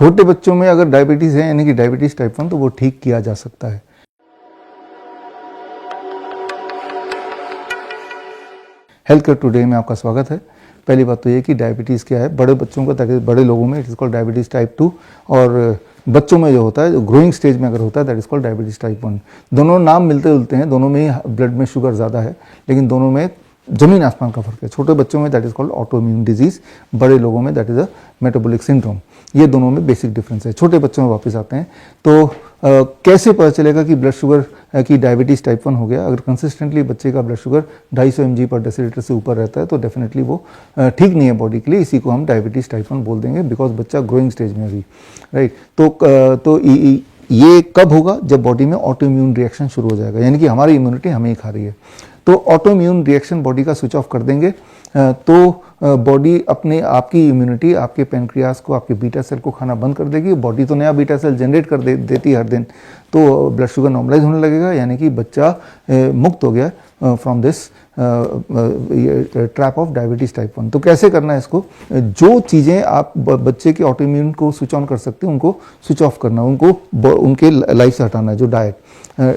छोटे बच्चों में अगर डायबिटीज़ है यानी कि डायबिटीज़ टाइप 1 तो वो ठीक किया जा सकता है। हेल्थ केयर टुडे में आपका स्वागत है। पहली बात तो ये कि डायबिटीज़ क्या है, बड़े बच्चों का, दैट इज बड़े लोगों में it is called diabetes type 2, और बच्चों में जो होता है, जो ग्रोइंग स्टेज में अगर होता है, that is called diabetes type 1। दोनों नाम मिलते जुलते हैं, दोनों में ही ब्लड में शुगर ज़्यादा है, लेकिन दोनों में जमीन आसमान का फर्क है। छोटे बच्चों में that is called auto immune disease, बड़े लोगों में that is a metabolic syndrome. ये दोनों में बेसिक डिफरेंस है। छोटे बच्चों में वापस आते हैं तो कैसे पता चलेगा कि ब्लड शुगर की डायबिटीज़ टाइप 1 हो गया? अगर कंसिस्टेंटली बच्चे का ब्लड शुगर 250 mg पर डेसीलीटर से ऊपर रहता है तो डेफिनेटली वो ठीक नहीं है बॉडी के लिए। इसी को हम डायबिटीज़ टाइप 1 बोल देंगे, बिकॉज बच्चा ग्रोइंग स्टेज में अभी, राइट। तो ये कब होगा? जब बॉडी में ऑटो इम्यून रिएक्शन शुरू हो जाएगा, यानी कि हमारी इम्यूनिटी हमें ही खा रही है। तो ऑटो इम्यून रिएक्शन बॉडी का स्विच ऑफ कर देंगे तो बॉडी अपने आपकी इम्यूनिटी आपके पेनक्रियास को, आपके बीटा सेल को खाना बंद कर देगी। बॉडी तो नया बीटा सेल जनरेट कर देती है हर दिन, तो ब्लड शुगर नॉर्मलाइज होने लगेगा, यानी कि बच्चा मुक्त हो गया from this trap of diabetes type 1। तो कैसे करना है इसको? जो चीज़ें आप बच्चे के ऑटो इम्यून को स्विच ऑन कर सकते हैं उनको स्विच ऑफ करना, उनको उनके लाइफ से हटाना है। जो डाइट,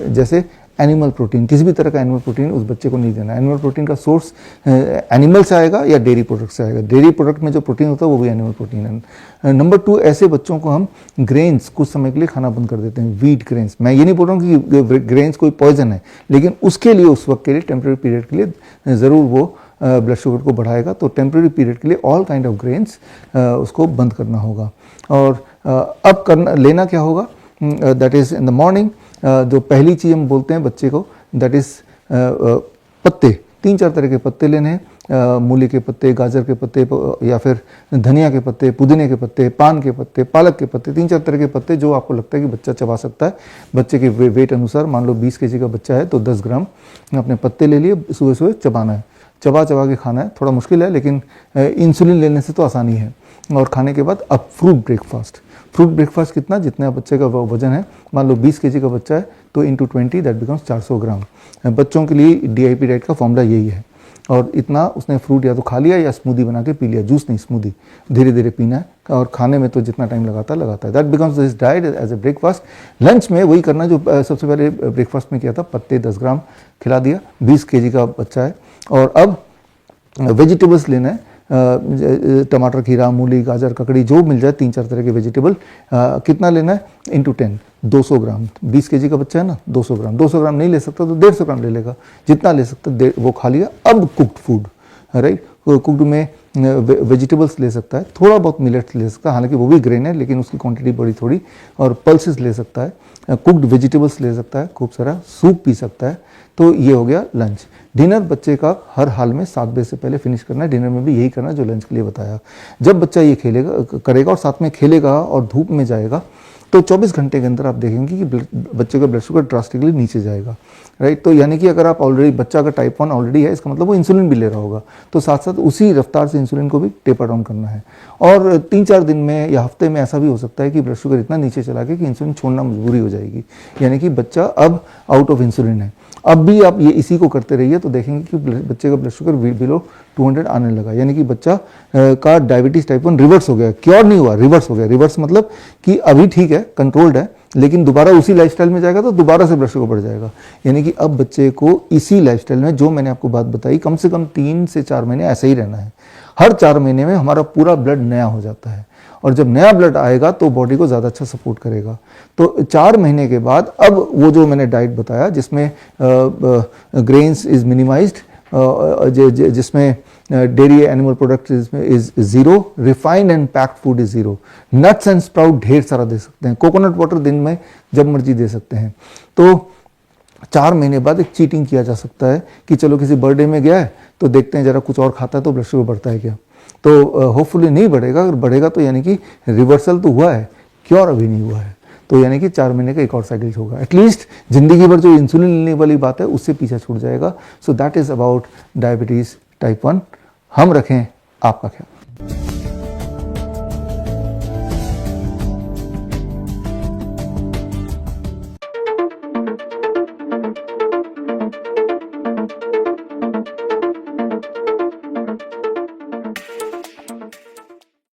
जैसे एनिमल प्रोटीन, किसी भी तरह का एनिमल प्रोटीन उस बच्चे को नहीं देना। एनिमल प्रोटीन का सोर्स एनिमल से आएगा या डेयरी प्रोडक्ट से आएगा। डेयरी प्रोडक्ट में जो प्रोटीन होता है वो भी एनिमल प्रोटीन है। नंबर 2, ऐसे बच्चों को हम ग्रेन्स कुछ समय के लिए खाना बंद कर देते हैं, व्हीट ग्रेन्स। मैं ये नहीं बोल रहा हूँ कि ग्रेन्स कोई पॉइजन है, लेकिन उसके लिए उस वक्त के लिए, टेम्प्रेरी पीरियड के लिए ज़रूर वो ब्लड शुगर को बढ़ाएगा। तो टेम्प्रेरी पीरियड के लिए ऑल काइंड ऑफ ग्रेन्स उसको बंद करना होगा। और अब लेना क्या होगा? That is in the morning जो पहली चीज़ हम बोलते हैं बच्चे को, दैट इज़ पत्ते। 3-4 तरह के पत्ते लेने हैं, मूली के पत्ते, गाजर के पत्ते, या फिर धनिया के पत्ते, पुदीने के पत्ते, पान के पत्ते, पालक के पत्ते। 3-4 तरह के पत्ते जो आपको लगता है कि बच्चा चबा सकता है। बच्चे के वेट अनुसार, मान लो 20 kg का बच्चा है तो 10 ग्राम अपने पत्ते ले लिए, सुबह सुबह चबाना है, चबा के खाना है। थोड़ा मुश्किल है, लेकिन इंसुलिन लेने से तो आसानी है। और खाने के बाद अब फ्रूट ब्रेकफास्ट। फ्रूट ब्रेकफास्ट कितना? जितना बच्चे का वजन है, मान लो 20 kg का बच्चा है तो इंटू 20 दैट बिकम्स 400 ग्राम। बच्चों के लिए DIP डाइट का फॉर्मूला यही है। और इतना उसने फ्रूट या तो खा लिया या स्मूदी बना के पी लिया, जूस नहीं स्मूदी, धीरे धीरे पीना है। और खाने में तो जितना टाइम लगाता है that becomes this diet as a breakfast. Lunch में वही करना जो सबसे पहले ब्रेकफास्ट में किया था, पत्ते 10 ग्राम खिला दिया। 20 kg का बच्चा है। और अब वेजिटेबल्स लेना है, टमाटर, खीरा, मूली, गाजर, ककड़ी, जो मिल जाए, 3-4 तरह के वेजिटेबल। कितना लेना है? इंटू 10, 200 ग्राम। 20 kg का बच्चा है ना, 200 ग्राम। 200 ग्राम नहीं ले सकता तो 150 ग्राम ले लेगा, जितना ले सकता वो खा लिया। अब कुक्ड फूड, राइट। कुक्ड में वेजिटेबल्स ले सकता है, थोड़ा बहुत मिलेट्स ले सकता है, हालांकि वो भी ग्रेन है लेकिन उसकी क्वांटिटी बड़ी थोड़ी। और पल्सेस ले सकता है, कुक्ड वेजिटेबल्स ले सकता है, खूब सारा सूप पी सकता है। तो ये हो गया लंच। डिनर बच्चे का हर हाल में 7 बजे से पहले फिनिश करना है। डिनर में भी यही करना जो लंच के लिए बताया। जब बच्चा ये करेगा और साथ में खेलेगा और धूप में जाएगा तो 24 घंटे के अंदर आप देखेंगे कि बच्चे का ब्लड शुगर ड्रास्टिकली नीचे जाएगा, राइट। तो यानी कि अगर आप ऑलरेडी, बच्चा अगर टाइप 1 ऑलरेडी है, इसका मतलब वो इंसुलिन भी ले रहा होगा, तो साथ साथ उसी रफ्तार से इंसुलिन को भी टेपर डाउन करना है। और 3-4 दिन में या हफ्ते में ऐसा भी हो सकता है कि ब्लड शुगर इतना नीचे चला गया कि इंसुलिन छोड़ना मजबूरी हो जाएगी, यानी कि बच्चा अब आउट ऑफ इंसुलिन है। अब भी आप ये इसी को करते रहिए तो देखेंगे कि बच्चे का ब्लड शुगर बिलो 200 आने लगा, यानी कि बच्चा का डायबिटीज़ टाइप 1 रिवर्स हो गया। क्योर नहीं हुआ, रिवर्स हो गया। रिवर्स मतलब कि अभी ठीक है, कंट्रोल्ड है, लेकिन दोबारा उसी लाइफस्टाइल में जाएगा तो दोबारा से ब्लड शुगर बढ़ जाएगा। यानी कि अब बच्चे को इसी लाइफस्टाइल में, जो मैंने आपको बात बताई, कम से कम 3 से 4 महीने ऐसे ही रहना है। हर 4 महीने में हमारा पूरा ब्लड नया हो जाता है, और जब नया ब्लड आएगा तो बॉडी को ज़्यादा अच्छा सपोर्ट करेगा। तो 4 महीने के बाद अब वो जो मैंने डाइट बताया, जिसमें ग्रेन्स इज़ मिनिमाइज्ड, जिसमें dairy animal product is 0, refined and packed food is 0, nuts and sprout ढेर सारा दे सकते हैं, कोकोनट वाटर दिन में जब मर्जी दे सकते हैं। तो 4 महीने बाद एक चीटिंग किया जा सकता है कि चलो किसी बर्थडे में गया है तो देखते हैं जरा कुछ और खाता है तो ब्लड शुगर बढ़ता है क्या। तो होपफुली नहीं बढ़ेगा। अगर बढ़ेगा तो यानी कि रिवर्सल तो हुआ है, क्योर अभी नहीं हुआ है। तो यानी कि 4 महीने का एक और साइकिल होगा। एटलीस्ट जिंदगी भर जो इंसुलिन लेने वाली बात है उससे पीछा छूट जाएगा। So that is about diabetes type 1। हम रखें आपका ख्याल।